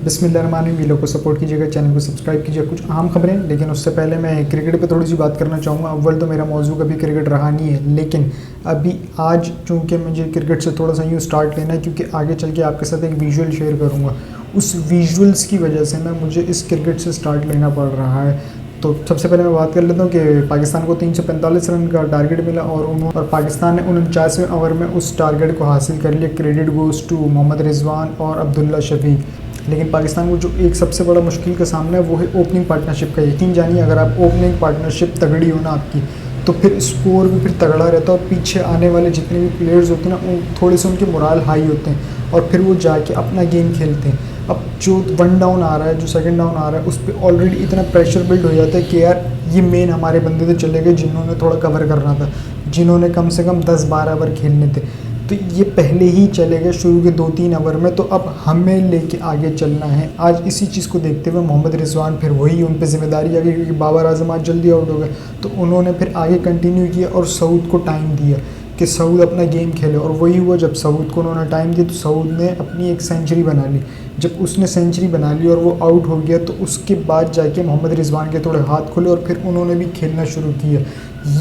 बिस्मिल्लाहिर्रहमानिर्रहीम। वीडियो को सपोर्ट कीजिएगा, चैनल को सब्सक्राइब कीजिए। कुछ अहम खबरें, लेकिन उससे पहले मैं क्रिकेट पे थोड़ी सी बात करना चाहूँगा। अव्वल तो मेरा मौजू कभी क्रिकेट रहा नहीं है, लेकिन अभी आज चूँकि मुझे क्रिकेट से थोड़ा सा यूँ स्टार्ट लेना है, क्योंकि आगे चल के आपके साथ एक विजुअल शेयर करूँगा। उस विजुअल्स की वजह से ना मुझे इस क्रिकेट से स्टार्ट लेना पड़ रहा है। तो सबसे पहले मैं बात कर लेता हूँ कि पाकिस्तान को 345 रन का टारगेट मिला और पाकिस्तान ने 49वें ओवर में उस टारगेट को हासिल कर लिया। Credit goes to Mohammad Rizwan और अब्दुल्ला शफी। लेकिन पाकिस्तान को जो एक सबसे बड़ा मुश्किल का सामना है वो है ओपनिंग पार्टनरशिप का। यकीन जानिए, अगर आप ओपनिंग पार्टनरशिप तगड़ी हो ना आपकी, तो फिर स्कोर भी फिर तगड़ा रहता है और पीछे आने वाले जितने भी प्लेयर्स होते हैं ना, थोड़े से उनके मोराल हाई होते हैं और फिर वो जाके अपना गेम खेलते हैं। अब जो 1 डाउन आ रहा है, जो 2nd डाउन आ रहा है, उस पर ऑलरेडी इतना प्रेशर बिल्ड हो जाता है कि यार ये मेन हमारे बंदे तो चले गए जिन्होंने थोड़ा कवर करना था, जिन्होंने कम से कम 10-12 ओवर खेलने थे, तो ये पहले ही चले गए शुरू के 2-3 ओवर में। तो अब हमें लेके आगे चलना है। आज इसी चीज़ को देखते हुए मोहम्मद रिजवान फिर वही उन पर जिम्मेदारी आ गई, क्योंकि बाबर आजम आज जल्दी आउट हो गए, तो उन्होंने फिर आगे कंटिन्यू किया और सऊद को टाइम दिया कि सऊद अपना गेम खेले। और वही हुआ, जब सऊद को उन्होंने टाइम दिया तो सऊद ने अपनी एक सेंचुरी बना ली। जब उसने सेंचुरी बना ली और वो आउट हो गया, तो उसके बाद जाके मोहम्मद रिजवान के थोड़े हाथ खुले और फिर उन्होंने भी खेलना शुरू किया।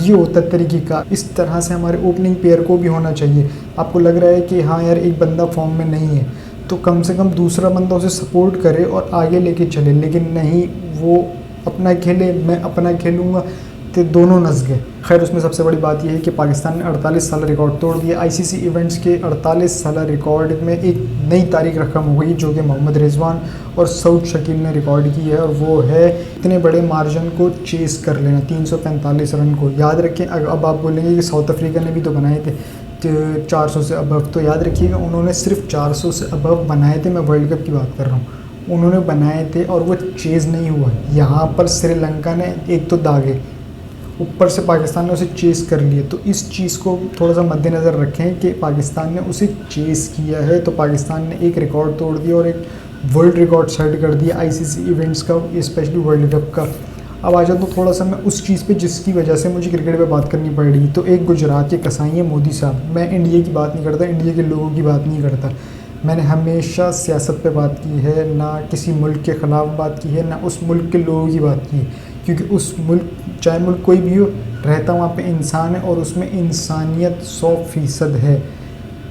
ये होता तरीक़ेकार। इस तरह से हमारे ओपनिंग पेयर को भी होना चाहिए। आपको लग रहा है कि हाँ यार एक बंदा फॉर्म में नहीं है, तो कम से कम दूसरा बंदा उसे सपोर्ट करे और आगे लेके चले, लेकिन नहीं, वो अपना खेले, मैं अपना खेलूँगा, तो दोनों नस गए। खैर, उसमें सबसे बड़ी बात यह है कि पाकिस्तान ने 48 साल रिकॉर्ड तोड़ दिया। आईसीसी इवेंट्स के 48 साल रिकॉर्ड में एक नई तारीख रकम हो गई, जो कि मोहम्मद रिजवान और सऊद शकील ने रिकॉर्ड की है, और वो है इतने बड़े मार्जिन को चेस कर लेना, 345 रन को। याद रखें, अब आप बोलेंगे कि साउथ अफ्रीका ने भी तो बनाए थे 400 से अबव, तो याद रखिएगा उन्होंने सिर्फ 400 से अबव बनाए थे। मैं वर्ल्ड कप की बात कर रहा हूँ, उन्होंने बनाए थे और वो चेज़ नहीं हुआ। यहाँ पर श्रीलंका ने एक तो दागे, ऊपर से पाकिस्तान ने उसे चेस कर लिया। तो इस चीज़ को थोड़ा सा मद्देनज़र रखें कि पाकिस्तान ने उसे चेस किया है, तो पाकिस्तान ने एक रिकॉर्ड तोड़ दिया और एक वर्ल्ड रिकॉर्ड सेट कर दिया आईसीसी इवेंट्स का, स्पेशली वर्ल्ड कप का। अब आ जाता हूँ थोड़ा सा मैं उस चीज़ पे जिसकी वजह से मुझे क्रिकेट पे बात करनी पड़ रही। तो एक गुजरात के कसाई हैं मोदी साहब। मैं इंडिया की बात नहीं करता, इंडिया के लोगों की बात नहीं करता। मैंने हमेशा सियासत पे बात की है, ना किसी मुल्क के ख़िलाफ़ बात की है, ना उस मुल्क के लोगों की बात की है, क्योंकि उस मुल्क, चाहे मुल्क कोई भी हो, रहता वहाँ पे इंसान है और उसमें इंसानियत 100% है।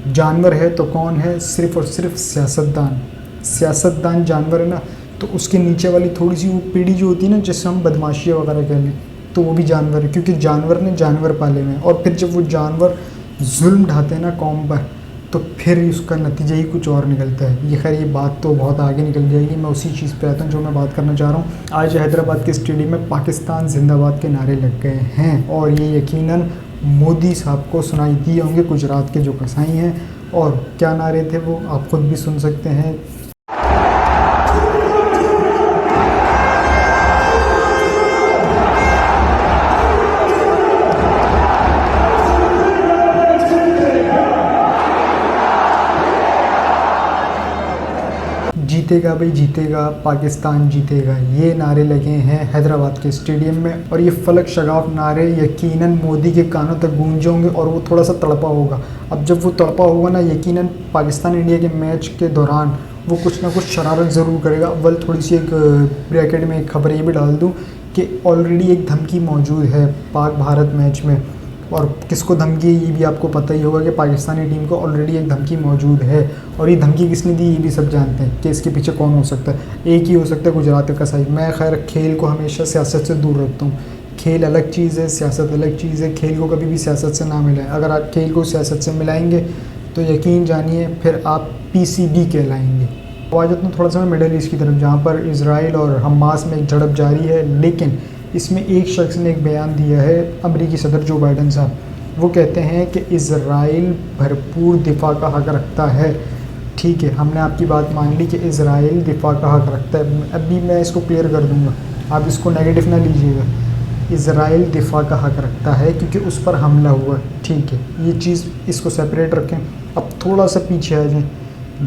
जानवर है तो कौन है? सिर्फ़ और सिर्फ सियासतदान। सियासतदान जानवर है ना, तो उसके नीचे वाली थोड़ी सी वो पीढ़ी जो होती है ना, जिससे हम बदमाशियाँ वगैरह कह लें, तो वो भी जानवर है, क्योंकि जानवर ने जानवर पाले हुए हैं। और फिर जब वो जानवर जुल्म ढाते हैं ना कौम पर, तो फिर उसका नतीजा ही कुछ और निकलता है। ये खैर, ये बात तो बहुत आगे निकल जाएगी। मैं उसी चीज़ पे आता हूँ जो मैं बात करना चाह रहा हूँ। आज हैदराबाद के स्टेडियम में पाकिस्तान जिंदाबाद के नारे लग गए हैं, और ये यकीनन मोदी साहब को सुनाई दिए होंगे, गुजरात के जो कसाई हैं। और क्या नारे थे वो आप खुद भी सुन सकते हैं। जीतेगा भाई जीतेगा, पाकिस्तान जीतेगा, ये नारे लगे हैं हैदराबाद के स्टेडियम में। और ये फलक शगाफ नारे यकीनन मोदी के कानों तक गूंजे होंगे और वो थोड़ा सा तड़पा होगा। अब जब वो तड़पा होगा ना, यकीनन पाकिस्तान इंडिया के मैच के दौरान वो कुछ ना कुछ शरारत ज़रूर करेगा। अव्वल थोड़ी सी एक ब्रैकेट में एक खबर ये भी डाल दूँ कि ऑलरेडी एक धमकी मौजूद है पाक भारत मैच में। और किसको धमकी है ये भी आपको पता ही होगा कि पाकिस्तानी टीम को ऑलरेडी एक धमकी मौजूद है। और ये धमकी किसने दी ये भी सब जानते हैं कि इसके पीछे कौन हो सकता है। एक ही हो सकता है, गुजरात का कसाई। मैं खैर खेल को हमेशा सियासत से दूर रखता हूँ। खेल अलग चीज़ है, सियासत अलग चीज़ है। खेल को कभी भी सियासत से ना मिलाएं। अगर आप खेल को सियासत से मिलाएंगे तो यकीन जानिए फिर आप PCB कहलाएंगे। आ जाता हूँ थोड़ा सा मैं मिडल ईस्ट की तरफ, जहाँ पर इसराइल और हमास में एक झड़प जारी है। लेकिन इसमें एक शख्स ने एक बयान दिया है, अमेरिकी सदर जो बाइडन साहब। वो कहते हैं कि इज़राइल भरपूर दिफा का हक़ रखता है। ठीक है, हमने आपकी बात मान ली कि इज़राइल दिफा का हक़ रखता है। अभी मैं इसको क्लियर कर दूंगा, आप इसको नेगेटिव ना लीजिएगा। इज़राइल दिफा का हक़ रखता है क्योंकि उस पर हमला हुआ। ठीक है, ये चीज़, इसको सेपरेट रखें। अब थोड़ा सा पीछे आ जाएँ।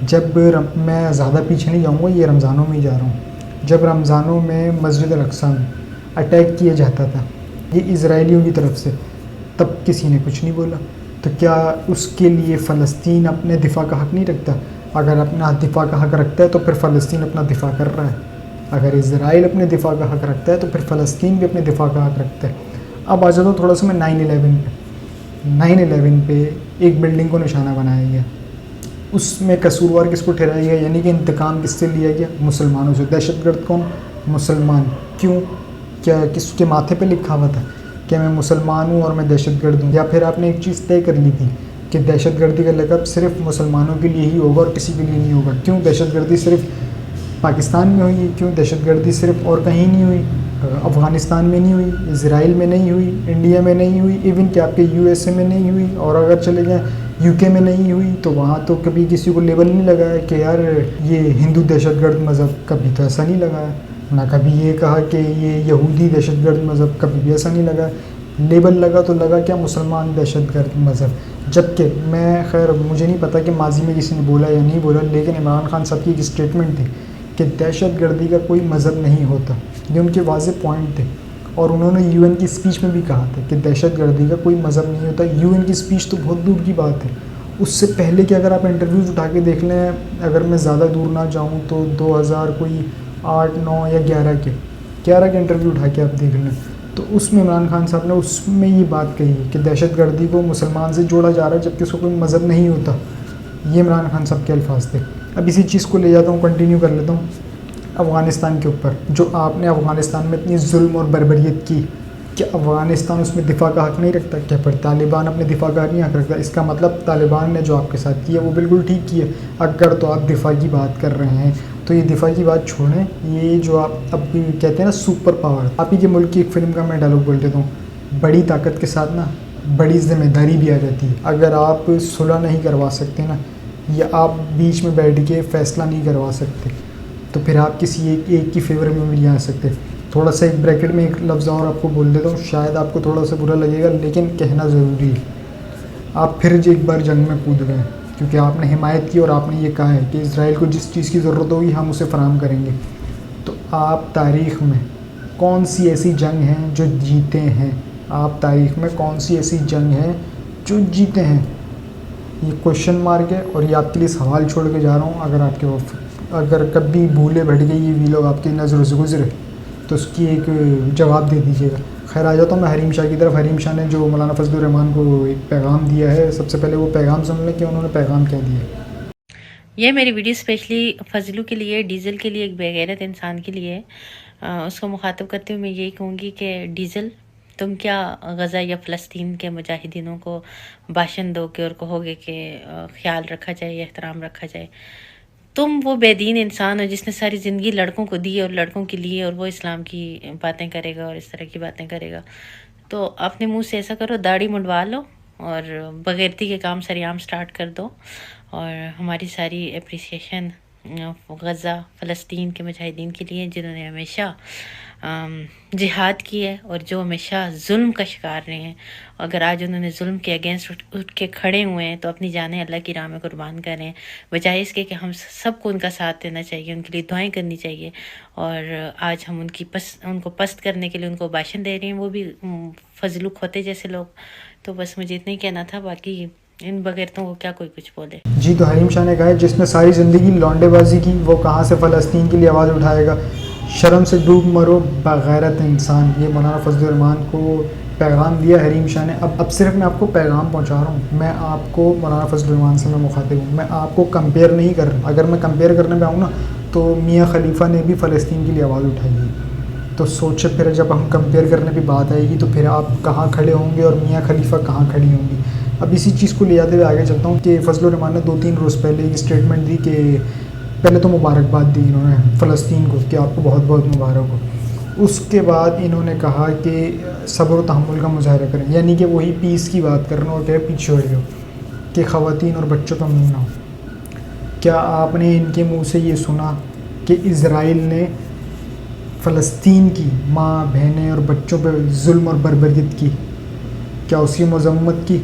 जब मैं ज़्यादा पीछे नहीं जाऊँगा, ये रमज़ानों में ही जा रहा हूँ। जब रमज़ानों में मस्जिद अल-अक़सा में अटैक किया जाता था ये इज़राइलियों की तरफ से, तब किसी ने कुछ नहीं बोला। तो क्या उसके लिए फ़लस्तीन अपने दिफा का हक़ नहीं रखता? अगर अपना दिफा का हक़ रखता है तो फिर फ़लस्तीन अपना दिफा कर रहा है, अगर इज़राइल अपने दिफा का हक़ रखता है तो फिर फ़लस्तीन भी अपने दिफा का हक़ रखता है। अब आ जाता हूँ थोड़ा सा मैं 9/11 पे। 9/11 पे एक बिल्डिंग को निशाना बनाया गया, उसमें कसूरवार किसको ठहराया गया, यानी कि इंतकाम किससे लिया गया, मुसलमानों से। दहशतगर्द कौन, मुसलमान। क्यों, क्या किसके माथे पे लिखा हुआ था कि मैं मुसलमान हूँ और मैं दहशतगर्द हूँ, या फिर आपने एक चीज़ तय कर ली थी कि दहशतगर्दी का लक़ब सिर्फ मुसलमानों के लिए ही होगा और किसी के लिए नहीं होगा। क्यों दहशतगर्दी सिर्फ पाकिस्तान में हुई, क्यों दहशतगर्दी सिर्फ और कहीं नहीं हुई, अफ़गानिस्तान में नहीं हुई, इज़राइल में नहीं हुई, इंडिया में नहीं हुई, इवन कि आपके यूएसए में नहीं हुई, और अगर चले जाएँ यूके में नहीं हुई तो वहाँ तो कभी किसी को लेबल नहीं लगाया कि यार ये हिंदू दहशतगर्द मज़हब, कभी तो ऐसा नहीं लगाया ना। कभी ये कहा कि ये यहूदी दहशतगर्द मज़हब, कभी भी ऐसा नहीं लगा। लेबल लगा तो लगा क्या, मुसलमान दहशतगर्द मज़हब। जबकि मैं खैर मुझे नहीं पता कि माजी में किसी ने बोला या नहीं बोला, लेकिन इमरान खान साहब की एक स्टेटमेंट थी कि दहशतगर्दी का कोई मज़हब नहीं होता। ये उनके वाज़ेह पॉइंट थे, और उन्होंने यूएन की स्पीच में भी कहा था कि दहशतगर्दी का कोई मज़हब नहीं होता। यूएन की स्पीच तो बहुत दूर की बात है, उससे पहले कि अगर आप इंटरव्यूज़ उठा के देख लें, अगर मैं ज़्यादा दूर ना जाऊँ तो 2008, 9 या 11 के इंटरव्यू उठा के आप देख लें, तो उसमें इमरान खान साहब ने उसमें ये बात कही कि दहशतगर्दी को मुसलमान से जोड़ा जा रहा है जबकि उसको कोई मज़हब नहीं होता। ये इमरान खान साहब के अल्फाज थे। अब इसी चीज़ को ले जाता हूँ, कंटिन्यू कर लेता हूँ अफ़गानिस्तान के ऊपर। जो आपने अफ़गानिस्तान में इतनी जुल्म और बर्बरियत की, क्या अफ़गानिस्तान उसमें दिफा का हक़ नहीं रखता? क्या फिर तालिबान अपने दिफा का नहीं हक़ रखता? इसका मतलब तालिबान ने जो आपके साथ किया वो बिल्कुल ठीक किया। अगर तो आप दिफा की बात कर रहे हैं तो ये दिफा की बात छोड़ें, ये जो आप अब कहते हैं ना सुपर पावर, आप ही के मुल्क की एक फ़िल्म का मैं डायलॉग बोल देता हूँ, बड़ी ताकत के साथ ना बड़ी ज़िम्मेदारी भी आ जाती है। अगर आप सुलह नहीं करवा सकते ना, या आप बीच में बैठ के फ़ैसला नहीं करवा सकते, तो फिर आप किसी एक की फेवर में भी नहीं आ सकते। थोड़ा सा एक ब्रैकेट में एक लफ्ज़ और आपको बोल देता हूँ, शायद आपको थोड़ा सा बुरा लगेगा लेकिन कहना ज़रूरी है। आप फिर एक बार जंग में कूद गए क्योंकि आपने हिमायत की और आपने ये कहा है कि इज़राइल को जिस चीज़ की ज़रूरत होगी हम उसे फ़राहम करेंगे। तो आप तारीख़ में कौन सी ऐसी जंग है जो जीते हैं? आप तारीख़ में कौन सी ऐसी जंग है जो जीते हैं? ये क्वेश्चन मार्क है, और ये आपके लिए सवाल छोड़ के जा रहा हूँ। अगर कभी भूले भट गई ये वीलॉग आपकी नज़रों से गुजरे तो उसकी एक जवाब दे दीजिएगा। खैर आ जाता हूँ मैं हरीम शाह की तरफ। हरीम शाह ने जो मौलाना फजलुर रहमान को एक पैगाम दिया है, सबसे पहले वो पैगाम सुन लें कि उन्होंने पैगाम क्या दिया। ये मेरी वीडियो स्पेशली फजलू के लिए, डीज़ल के लिए, एक बेगैरत इंसान के लिए उसको मुखातब करते हुए मैं यही कहूँगी कि डीज़ल, तुम क्या गज़ा या फ़लस्तीन के मुजाहिदीनों को भाषण दोगे और कहोगे कि ख्याल रखा जाए, एहतराम रखा जाए? तुम वो बेदीन इंसान हो जिसने सारी ज़िंदगी लड़कों को दी और लड़कों के लिए, और वो इस्लाम की बातें करेगा और इस तरह की बातें करेगा। तो अपने मुंह से ऐसा करो, दाढ़ी मुंडवा लो और बगैरती के काम सरेआम स्टार्ट कर दो, और हमारी सारी अप्रिसिएशन गज़ा फ़लस्तीन के मुजाहिदीन के लिए जिन्होंने हमेशा जिहाद की है और जो हमेशा जुल्म का शिकार रहे हैं। अगर आज उन्होंने जुल्म के अगेंस्ट उठ के खड़े हुए हैं तो अपनी जानें अल्लाह की राह में कुर्बान करें, बजाय इसके कि हम सबको उनका साथ देना चाहिए, उनके लिए दुआएं करनी चाहिए। और आज हम उनको पस्त करने के लिए उनको भाषण दे रहे हैं, वो भी फजलू खोते जैसे लोग। तो बस मुझे इतना ही कहना था, बाकी इन बगैरतों को क्या कोई कुछ बोले। जी, तो हरीम शाह ने कहा है जिसने सारी ज़िंदगी लौंडेबाजी की वो कहाँ से फ़लस्तीन के लिए आवाज़ उठाएगा। शर्म से डूब मरो बगैरत इंसान। ये मौलाना फजलुर रहमान को पैगाम दिया हरीम शाह ने। अब सिर्फ मैं आपको पैगाम पहुंचा रहा हूँ, मैं आपको मौलाना फजलुर रहमान से मैं मुखातिब हूँ, मैं आपको कंपेयर नहीं कर रहा। अगर मैं कंपेयर करने पे आऊँ ना तो मियाँ खलीफा ने भी फ़लस्तीन के लिए आवाज़ उठाई है। तो सोचे फिर जब हम कंपेयर करने की बात आएगी तो फिर आप कहाँ खड़े होंगे और मियाँ खलीफा कहाँ खड़ी होंगी। अब इसी चीज़ को ले जाते हुए आगे चलता हूँ कि फजलुर रहमान ने 2-3 रोज़ पहले एक स्टेटमेंट दी कि पहले तो मुबारकबाद दी इन्होंने फ़लस्तीन को कि आपको बहुत बहुत मुबारक हो। उसके बाद इन्होंने कहा कि सब्र और तहम्मुल का मुजाहरा करें, यानी कि वही पीस की बात करना और क्या पीछे हो रहे हो कि ख़वातीन और बच्चों का मुँह ना हो। क्या आपने इनके मुँह से ये सुना कि इज़राइल ने फ़लस्तीन की माँ, बहनें और बच्चों पर जुल्म और बर्बरियत की? क्या उसकी मज़म्मत की?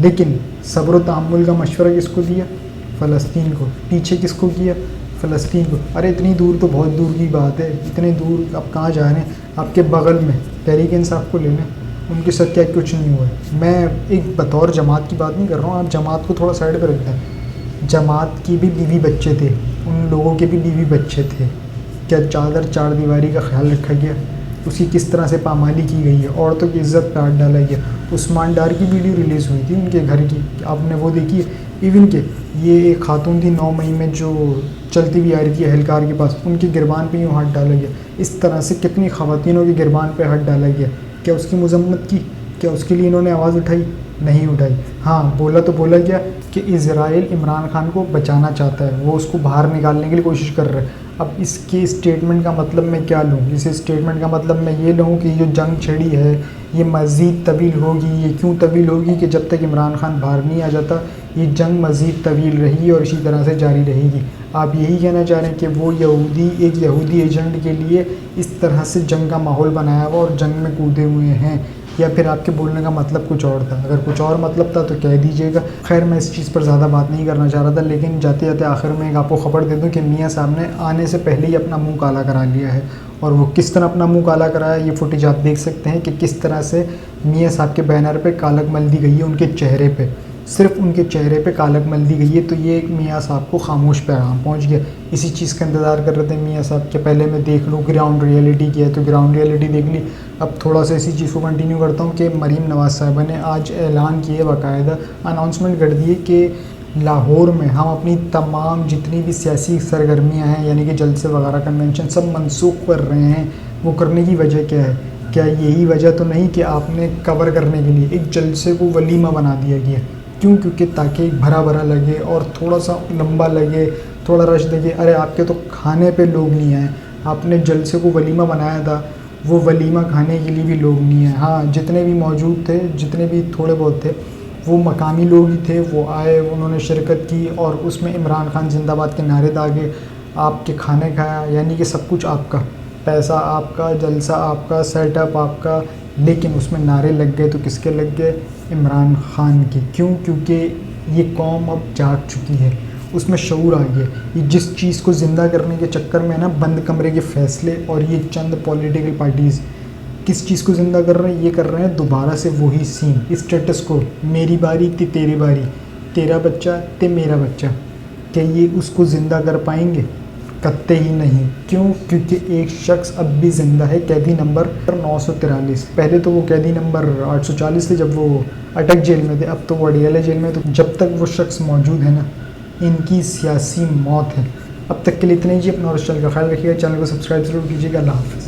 लेकिन सब्र और तहम्मुल का मशवरा किसको दिया? फ़लस्तीन को। पीछे किसको किया? फ़लस्तीन को। अरे इतनी दूर तो बहुत दूर की बात है, इतने दूर आप कहाँ जा रहे हैं? आपके बगल में तहरीक इंसाफ को ले लें, उनके साथ क्या कुछ नहीं हुआ है। मैं एक बतौर जमात की बात नहीं कर रहा हूँ, आप जमात को थोड़ा साइड पर रख दें। जमात की भी बीवी बच्चे थे, उन लोगों के भी बीवी बच्चे थे। क्या चादर चार दीवारी का ख्याल रखा गया? उसकी किस तरह से पामाली की गई है? औरतों की इज्जत पे हाथ डाला गया। उस्मान डार की वीडियो रिलीज़ हुई थी उनके घर की, आपने वो देखी है? इवन के ये एक खातून थी 9 मई में जो चलती हुई आ रही थी अहलकार के पास, उनकी गिरबान पे यूँ हाथ डाला गया। इस तरह से कितनी ख़वातीनों की गिरबान पे हाथ डाला गया। क्या उसकी मजम्मत की? क्या उसके लिए इन्होंने आवाज़ उठाई? नहीं उठाई। हाँ, बोला तो बोला गया कि इज़राइल इमरान खान को बचाना चाहता है, वो उसको बाहर निकालने के लिए कोशिश कर रहा है। अब इसके स्टेटमेंट का मतलब मैं क्या लूँ? इस स्टेटमेंट का मतलब मैं ये लूँ कि जो जंग छिड़ी है ये मज़ीद तवील होगी। ये क्यों तवील होगी? कि जब तक इमरान खान बाहर नहीं आ जाता ये जंग मज़ीद तवील रहेगी और इसी तरह से जारी रहेगी। आप यही कहना चाह रहे हैं कि वो एक यहूदी एजेंट के लिए इस तरह से जंग का माहौल बनाया हुआ और जंग में कूदे हुए हैं, या फिर आपके बोलने का मतलब कुछ और था? अगर कुछ और मतलब था तो कह दीजिएगा। खैर, मैं इस चीज़ पर ज़्यादा बात नहीं करना चाह रहा था, लेकिन जाते जाते आखिर में एक आपको ख़बर दे दूं कि मियाँ साहब ने आने से पहले ही अपना मुंह काला करा लिया है। और वो किस तरह अपना मुंह काला कराया, ये फुटेज आप देख सकते हैं कि किस तरह से मियाँ साहब के बैनर पर कालक मल दी गई है। उनके चेहरे पर, सिर्फ उनके चेहरे पे कालक मल दी गई है। तो ये मियाँ साहब को खामोश पैगाम पहुंच गया। इसी चीज़ का इंतज़ार कर रहे थे मियाँ साहब के पहले मैं देख लूँ ग्राउंड रियलिटी क्या है, तो ग्राउंड रियलिटी देख ली। अब थोड़ा सा इसी चीज़ को कंटिन्यू करता हूँ कि मरीम नवाज़ साहिबा ने आज ऐलान किए, बाकायदा अनाउंसमेंट कर दिए कि लाहौर में हम अपनी तमाम जितनी भी सियासी सरगर्मियाँ हैं, यानी कि जलसे वगैरह कन्वेंशन, सब मनसूख कर रहे हैं। वो करने की वजह क्या है? क्या यही वजह तो नहीं कि आपने कवर करने के लिए एक जलसे को वलीमा बना दिया गया? क्यों? क्योंकि ताकि भरा भरा लगे और थोड़ा सा लंबा लगे, थोड़ा रश लगे। अरे आपके तो खाने पे लोग नहीं आए, आपने जलसे को वलीमा बनाया था, वो वलीमा खाने के लिए भी लोग नहीं आए। हाँ, जितने भी मौजूद थे, जितने भी थोड़े बहुत थे, वो मकामी लोग ही थे। वो आए, उन्होंने शिरकत की और उसमें इमरान खान जिंदाबाद के नारे दागे, आपके खाने खाया, यानी कि सब कुछ आपका, पैसा आपका, जलसा आपका, सेटअप आपका। लेकिन उसमें नारे लग गए तो किसके लग गए? इमरान खान की। क्यों? क्योंकि ये कौम अब जाग चुकी है, उसमें शऊर आ गया। ये जिस चीज़ को ज़िंदा करने के चक्कर में ना बंद कमरे के फ़ैसले और ये चंद पॉलिटिकल पार्टीज़ किस चीज़ को ज़िंदा कर रहे हैं? ये कर रहे हैं दोबारा से वही सीन, स्टेटस को, मेरी बारी ते तेरी बारी, तेरा बच्चा ते मेरा बच्चा। क्या ये उसको ज़िंदा कर पाएंगे? कत्ते ही नहीं। क्यों? क्योंकि एक शख्स अब भी ज़िंदा है, कैदी नंबर 943। पहले तो वो कैदी नंबर 840 थे जब वो अटक जेल में थे, अब तो वो अडियाला जेल में। तो जब तक वो शख्स मौजूद है ना, इनकी सियासी मौत है। अब तक के लिए इतना ही जी। अपना और चैनल का ख्याल रखिएगा, चैनल को सब्सक्राइब जरूर कीजिएगा। अल्लाह हाफ़िज़।